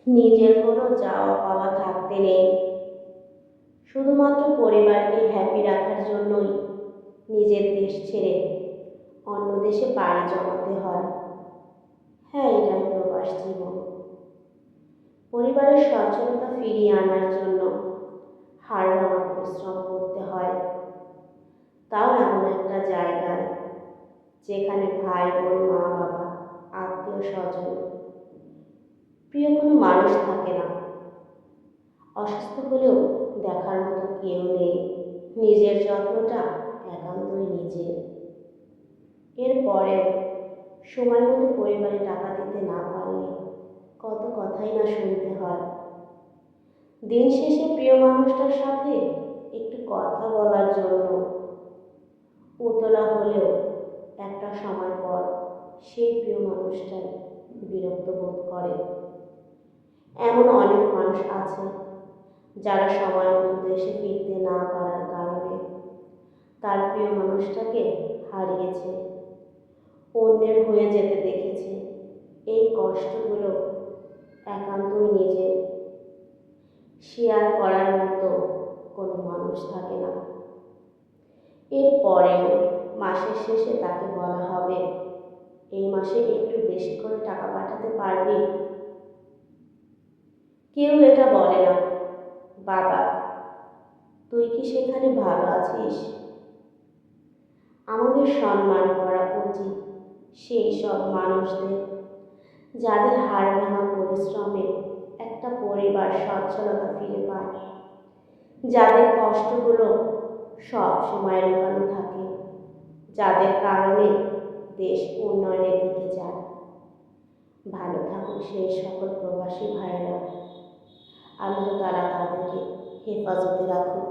নিজের কোনো চাওয়া পাওয়া থাকতে নেই, শুধুমাত্র পরিবারকে হ্যাপি রাখার জন্যই নিজের দেশ ছেড়ে অন্য দেশে পাড়ি জমাতে হয়। হ্যাঁ, এটাই প্রবাস জীবন। পরিবারের সচ্ছলতা ফিরিয়ে আনার জন্য হাড়ভাঙা পরিশ্রম করতে হয়, তাও এমন একটা জায়গায় যেখানে ভাই বোন, মা বাবা, আত্মীয় স্বজন, প্রিয় কোনো মানুষ থাকে না। অসুস্থ হলেও দেখার মতো কেউ নেই। নিজের যত্নটা একান্তই নিজের। এরপরেও সময় মতো পরিবারে টাকা দিতে না পারলে কত কথাই না শুনতে হয়। দিন শেষে প্রিয় মানুষটার সাথে একটু কথা বলার জন্য উতলা হলেও একটা সময় পর সেই প্রিয় মানুষটাই বিরক্ত বোধ করে। এমন অনেক মানুষ আছে যারা সময় মতো দেশে ফিরতে না পারার কারণে তার প্রিয় মানুষটাকে হারিয়েছে, অন্যের হয়ে যেতে দেখেছে। এই কষ্টগুলো একান্তই নিজের, শেয়ার করার মতো কোনো মানুষ থাকে না। এরপরেও মাসের শেষে তাকে বলা হবে, এই মাসে একটু বেশি করে টাকা পাঠাতে পারবি? কেউ এটা বলে না, বাবা তুই কি সেখানে ভালো আছিস? আমাদের সম্মান করা উচিত সেই সব মানুষদের যাদের হাড়ভাঙা পরিশ্রমে একটা পরিবার সচ্ছলতা ফিরে পায়, যাদের কষ্টগুলো সব সময় লুকানো থাকে, যাদের কারণে দেশ উন্নয়নের দিকে যায়। ভালো থাকুক সেই সকল প্রবাসী ভাইয়েরা। আল্লাহ তাআলা তাদেরকে হেফাজতে রাখুক।